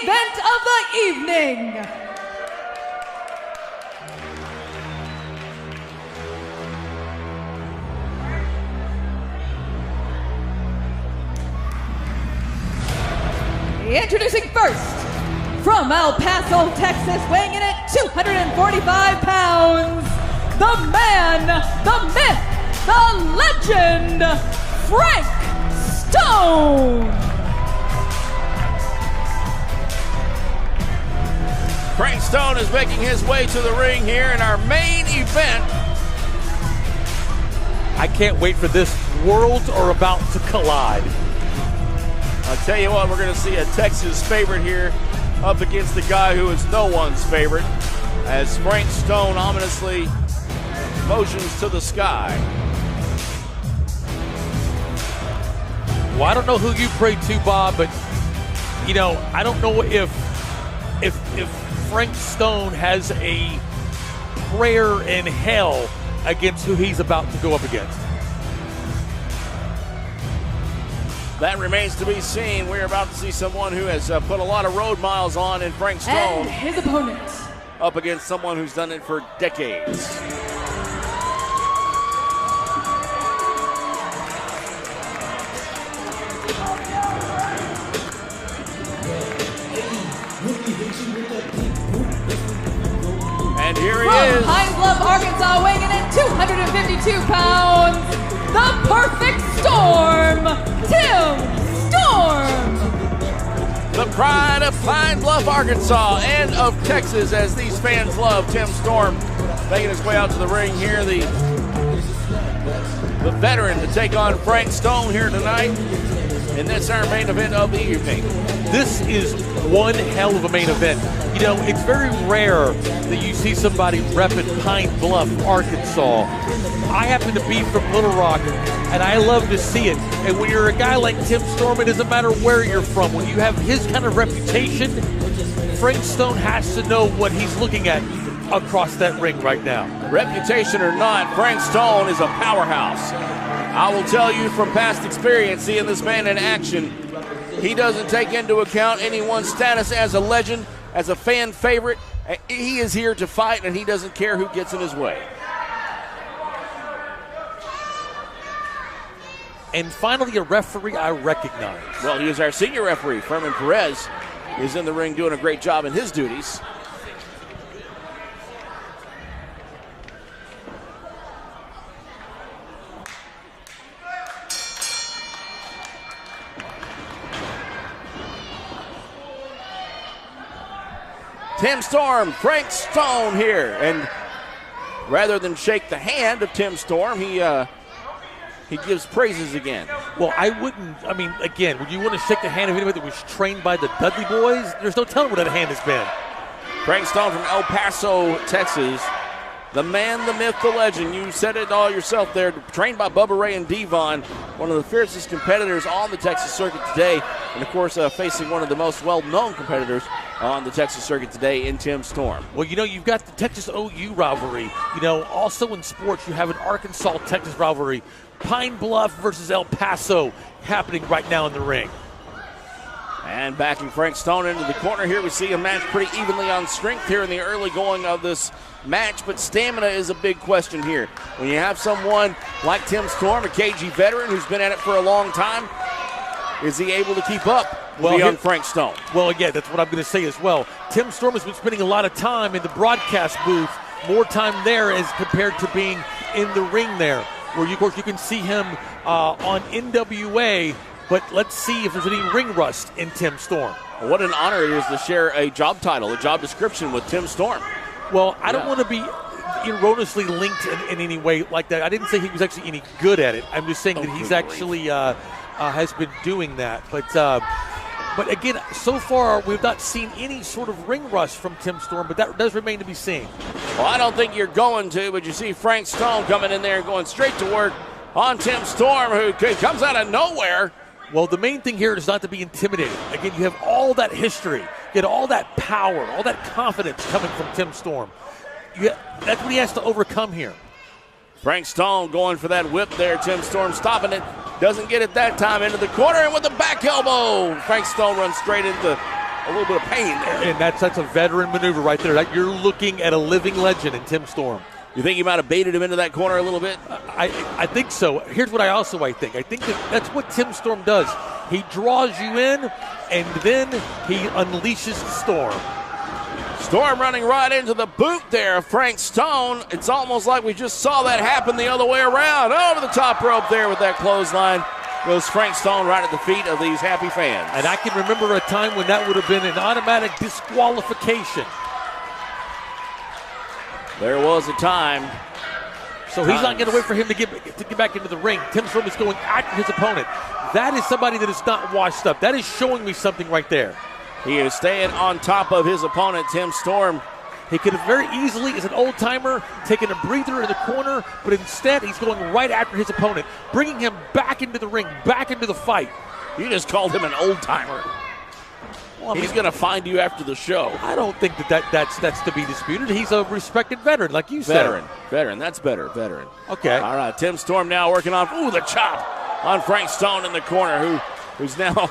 event of the evening. Introducing first, from El Paso, Texas, weighing in at 245 pounds, the man, the myth, the legend, Frank Stone. Frank Stone is making his way to the ring here in our main event. I can't wait for this. Worlds are about to collide. I'll tell you what, we're going to see a Texas favorite here up against the guy who is no one's favorite, as Frank Stone ominously motions to the sky. Well, I don't know who you pray to, Bob, but, you know, I don't know if Frank Stone has a prayer in hell against who he's about to go up against. That remains to be seen. We're about to see someone who has put a lot of road miles on in Frank Stone. And his opponent, up against someone who's done it for decades. And here he is. From Pine Bluff, Arkansas, weighing in at 252 pounds, the perfect storm, Tim Storm. The pride of Pine Bluff, Arkansas, and of Texas, as these fans love Tim Storm, making his way out to the ring here. The veteran to take on Frank Stone here tonight. And that's our main event of the evening. This is one hell of a main event. You know, it's very rare that you see somebody repping Pine Bluff, Arkansas. I happen to be from Little Rock, and I love to see it. And when you're a guy like Tim Storm, it doesn't matter where you're from. When you have his kind of reputation, Frank Stone has to know what he's looking at across that ring right now. Reputation or not, Frank Stone is a powerhouse. I will tell you from past experience, seeing this man in action, he doesn't take into account anyone's status as a legend, as a fan favorite. He is here to fight, and he doesn't care who gets in his way. And finally, a referee I recognize. Well, he is our senior referee. Fermin Perez is in the ring doing a great job in his duties. Tim Storm, Frank Stone here, and rather than shake the hand of Tim Storm, he gives praises again. Well, I mean, again, would you want to shake the hand of anybody that was trained by the Dudley Boys? There's no telling where that hand has been. Frank Stone from El Paso, Texas. The man, the myth, the legend. You said it all yourself there. Trained by Bubba Ray and Devon, one of the fiercest competitors on the Texas circuit today. And, of course, facing one of the most well-known competitors on the Texas circuit today in Tim Storm. Well, you know, you've got the Texas-OU rivalry. You know, also in sports, you have an Arkansas-Texas rivalry. Pine Bluff versus El Paso happening right now in the ring. And backing Frank Stone into the corner here, we see a match pretty evenly on strength here in the early going of this match, but stamina is a big question here. When you have someone like Tim Storm, a KG veteran who's been at it for a long time, is he able to keep up with the young Frank Stone? Well, again, that's what I'm going to say as well. Tim Storm has been spending a lot of time in the broadcast booth, more time there as compared to being in the ring there, where, of course, you can see him on NWA. But let's see if there's any ring rust in Tim Storm. What an honor it is to share a job title, a job description with Tim Storm. Well, I don't want to be erroneously linked in any way like that. I didn't say he was actually any good at it. I'm just saying that he's actually has been doing that. But again, so far we've not seen any sort of ring rust from Tim Storm, but that does remain to be seen. Well, I don't think you're going to, but you see Frank Stone coming in there and going straight to work on Tim Storm, who comes out of nowhere. Well, the main thing here is not to be intimidated. Again, you have all that history, you get all that power, all that confidence coming from Tim Storm. That's what he has to overcome here. Frank Stone going for that whip there. Tim Storm stopping it. Doesn't get it that time into the corner, and with the back elbow, Frank Stone runs straight into a little bit of pain there. And that's a veteran maneuver right there. You're looking at a living legend in Tim Storm. You think he might have baited him into that corner a little bit? I think so. Here's what I think. I think that's what Tim Storm does. He draws you in, and then he unleashes the storm. Storm running right into the boot there of Frank Stone. It's almost like we just saw that happen the other way around. Over the top rope there with that clothesline goes Frank Stone right at the feet of these happy fans. And I can remember a time when that would have been an automatic disqualification. There was a time. So he's not going to wait for him to get back into the ring. Tim Storm is going after his opponent. That is somebody that is not washed up. That is showing me something right there. He is staying on top of his opponent, Tim Storm. He could have very easily, as an old-timer, taken a breather in the corner, but instead he's going right after his opponent, bringing him back into the ring, back into the fight. You just called him an old-timer. Well, he's going to find you after the show. I don't think that's to be disputed. He's a respected veteran, like you said. Veteran. That's better. Veteran. Okay. All right. Tim Storm now working on the chop on Frank Stone in the corner, who's now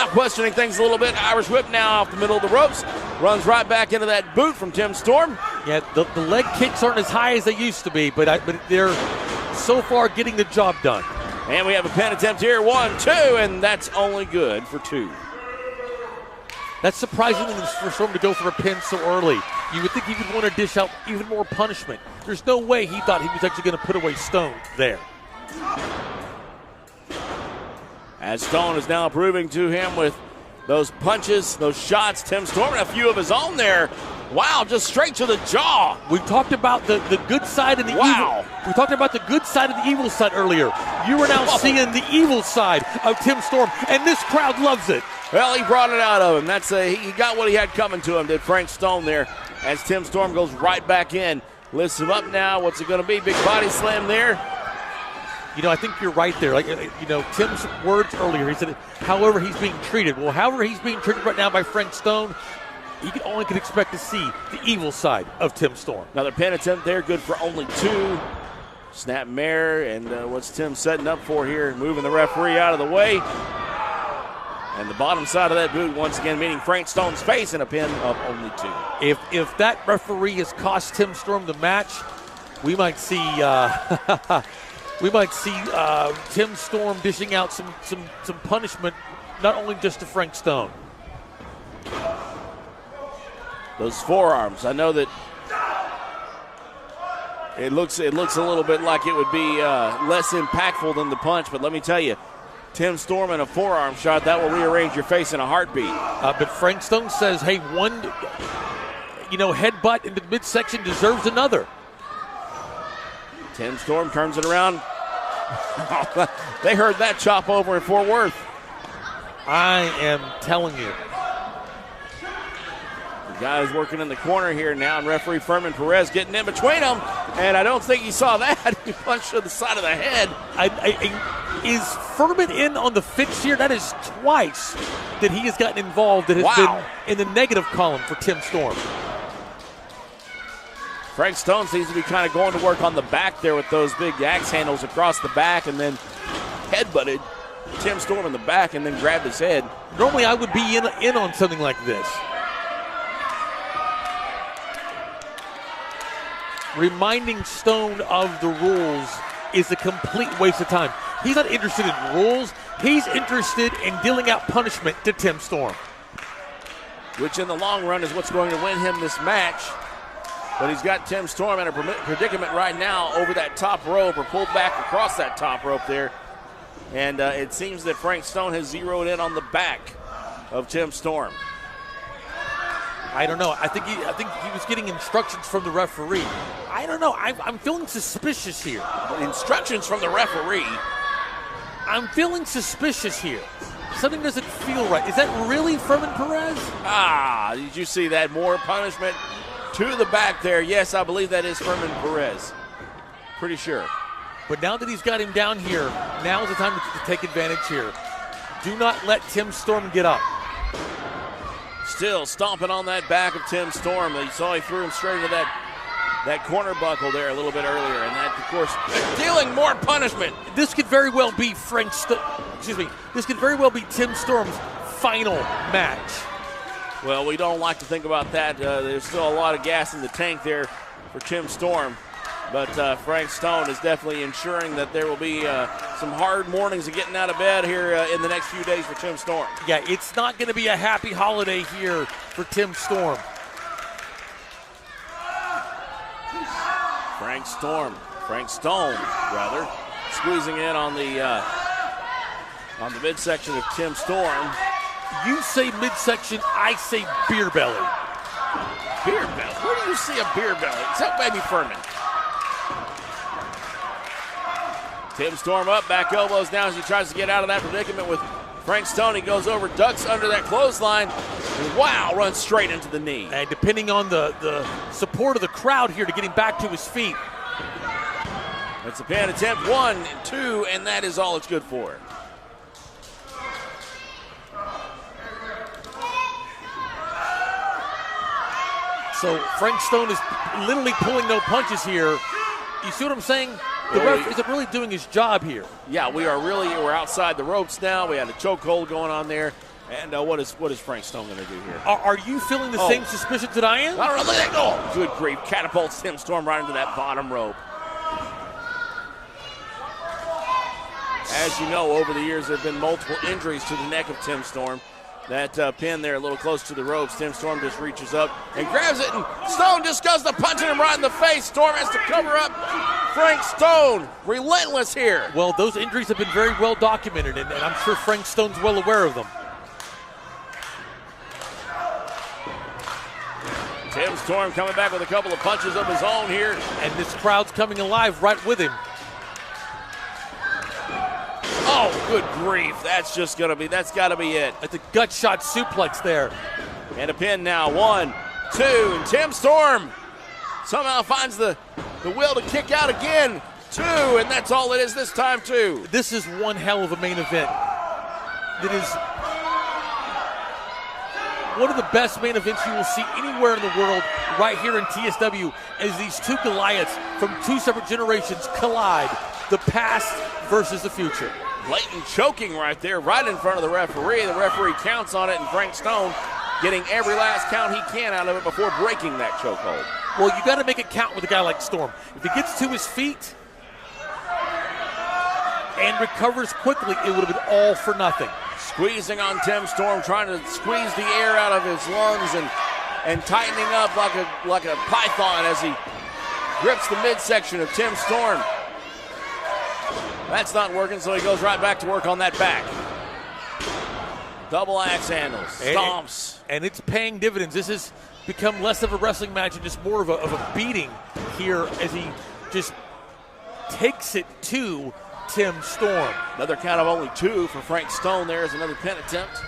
questioning things a little bit. Irish whip now off the middle of the ropes. Runs right back into that boot from Tim Storm. Yeah, the leg kicks aren't as high as they used to be, but they're so far getting the job done. And we have a pin attempt here. 1, 2, and that's only good for 2. That's surprising for Storm to go for a pin so early. You would think he would want to dish out even more punishment. There's no way he thought he was actually going to put away Stone there. As Stone is now proving to him with those punches, those shots. Tim Storm and a few of his own there. Wow, just straight to the jaw. We talked about the good side and the evil. We talked about the good side and the evil side earlier. You are now seeing the evil side of Tim Storm, and this crowd loves it. Well, he brought it out of him. He got what he had coming to him, did Frank Stone there, as Tim Storm goes right back in. Lifts him up now. What's it going to be? Big body slam there. I think you're right there. Tim's words earlier, he said, however he's being treated. Well, however he's being treated right now by Frank Stone, you only can expect to see the evil side of Tim Storm. Another pin attempt there, good for only 2. Snap mare, and what's Tim setting up for here? Moving the referee out of the way. And the bottom side of that boot once again meeting Frank Stone's face in a pin of only 2. If that referee has cost Tim Storm the match, we might see Tim Storm dishing out some punishment, not only just to Frank Stone. Those forearms, I know that it looks a little bit like it would be less impactful than the punch, but let me tell you, Tim Storm and a forearm shot, that will rearrange your face in a heartbeat. But Frank Stone says, hey, one headbutt into the midsection deserves another. Tim Storm turns it around. They heard that chop over in Fort Worth. I am telling you. The guys working in the corner here now, and referee Fermin Perez getting in between them, and I don't think he saw that. He punched to the side of the head. Is Fermin in on the fix here? That is twice that he has gotten involved that has been in the negative column for Tim Storm. Frank Stone seems to be kind of going to work on the back there with those big axe handles across the back, and then headbutted Tim Storm in the back and then grabbed his head. Normally I would be in on something like this. Reminding Stone of the rules is a complete waste of time. He's not interested in rules. He's interested in dealing out punishment to Tim Storm. Which in the long run is what's going to win him this match. But he's got Tim Storm in a predicament right now over that top rope, or pulled back across that top rope there. And it seems that Frank Stone has zeroed in on the back of Tim Storm. I don't know. I think he was getting instructions from the referee. I don't know. I'm feeling suspicious here. Instructions from the referee? I'm feeling suspicious here. Something doesn't feel right. Is that really Fermin Perez? Did you see that? More punishment to the back there. Yes, I believe that is Fermin Perez. Pretty sure. But now that he's got him down here, now is the time to take advantage here. Do not let Tim Storm get up. Still stomping on that back of Tim Storm. You saw he threw him straight into that corner buckle there a little bit earlier. And that, of course, dealing more punishment. This could very well be This could very well be Tim Storm's final match. Well, we don't like to think about that. There's still a lot of gas in the tank there for Tim Storm. But Frank Stone is definitely ensuring that there will be some hard mornings of getting out of bed here in the next few days for Tim Storm. Yeah, it's not going to be a happy holiday here for Tim Storm. Frank Stone, rather, squeezing in on the midsection of Tim Storm. You say midsection, I say beer belly. Beer belly? Where do you see a beer belly? Except maybe Fermin. Tim Storm up, back elbows down as he tries to get out of that predicament with Frank Stone. He goes over, ducks under that clothesline, and wow, runs straight into the knee. And depending on the support of the crowd here to get him back to his feet. That's a pin attempt, 1 and 2, and that is all it's good for. So Frank Stone is literally pulling no punches here. You see what I'm saying? The ref isn't really doing his job here. Yeah, we're outside the ropes now. We had a chokehold going on there. And what is Frank Stone going to do here? Are you feeling the same suspicions that I am? I don't know. Look at that go. Good grief. Catapults Tim Storm right into that bottom rope. As you know, over the years, there have been multiple injuries to the neck of Tim Storm. That pin there a little close to the ropes. Tim Storm just reaches up and grabs it, and Stone just goes to punching him right in the face. Storm has to cover up. Frank Stone, relentless here. Well, those injuries have been very well documented, and I'm sure Frank Stone's well aware of them. Tim Storm coming back with a couple of punches of his own here. And this crowd's coming alive right with him. Oh, good grief. That's got to be it. That's a gut shot suplex there. And a pin now, 1, 2, and Tim Storm somehow finds the will to kick out again. 2, and that's all it is this time, too. This is one hell of a main event. It is one of the best main events you will see anywhere in the world right here in TSW as these two Goliaths from two separate generations collide. The past versus the future. Blatant choking right there, right in front of the referee. The referee counts on it, and Frank Stone getting every last count he can out of it before breaking that chokehold. Well, you got to make it count with a guy like Storm. If he gets to his feet and recovers quickly, it would have been all for nothing. Squeezing on Tim Storm, trying to squeeze the air out of his lungs and tightening up like a python as he grips the midsection of Tim Storm. That's not working, so he goes right back to work on that back. Double axe handles, stomps. And it's paying dividends. This has become less of a wrestling match and just more of a beating here as he just takes it to Tim Storm. Another count of only 2 for Frank Stone. There's another pin attempt.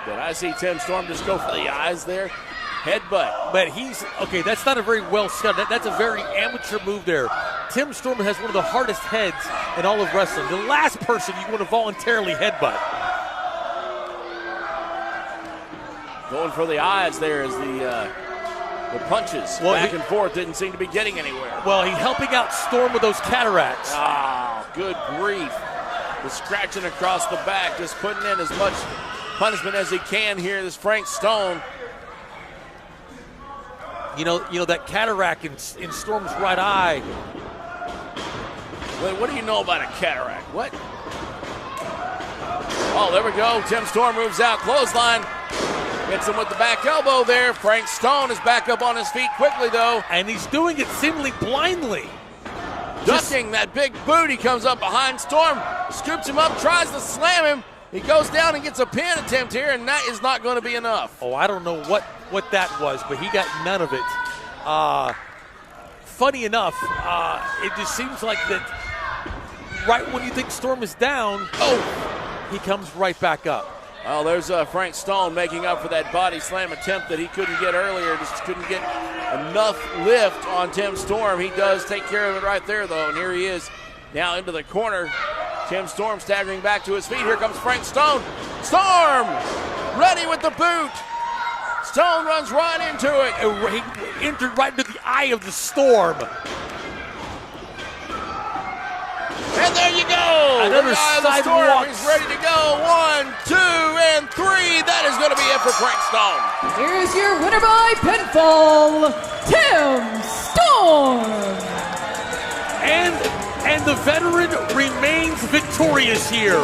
But I see Tim Storm just go for the eyes there. Headbutt. But okay, that's not a very well set. That's a very amateur move there. Tim Storm has one of the hardest heads in all of wrestling. The last person you want to voluntarily headbutt. Going for the eyes there as the punches back and forth didn't seem to be getting anywhere. Well, he's helping out Storm with those cataracts. Oh, good grief. The scratching across the back, just putting in as much punishment as he can here. This Frank Stone. You know that cataract in Storm's right eye. Wait, what do you know about a cataract? What? Oh, there we go. Tim Storm moves out. Clothesline. Hits him with the back elbow there. Frank Stone is back up on his feet quickly, though. And he's doing it seemingly blindly. Ducking that big boot. He comes up behind Storm. Scoops him up. Tries to slam him. He goes down and gets a pin attempt here, and that is not going to be enough. Oh, I don't know what that was, but he got none of it. Funny enough, it just seems like that right when you think Storm is down, he comes right back up. Well, there's Frank Stone making up for that body slam attempt that he couldn't get earlier. Just couldn't get enough lift on Tim Storm. He does take care of it right there, though, and here he is now into the corner. Tim Storm staggering back to his feet. Here comes Frank Stone. Storm ready with the boot. Stone runs right into it. He entered right into the eye of the Storm. And there you go. Another sidewalk. He's ready to go. 1, 2, and 3. That is going to be it for Frank Stone. Here's your winner by pinfall, Tim Storm. And the veteran remains victorious here.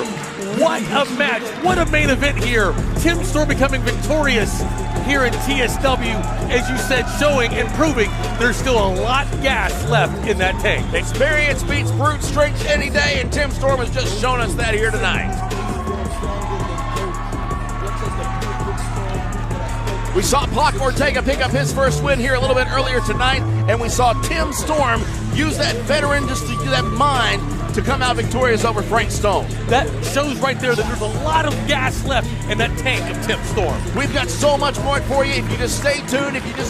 What a match. What a main event here. Tim Storm becoming victorious here in TSW, as you said, showing and proving there's still a lot of gas left in that tank. Experience beats brute strength any day, and Tim Storm has just shown us that here tonight. We saw Pac Ortega pick up his first win here a little bit earlier tonight, and we saw Tim Storm use that veteran, just to use that mind to come out victorious over Frank Stone. That shows right there that there's a lot of gas left in that tank of Tim Storm. We've got so much more for you if you just stay tuned, if you just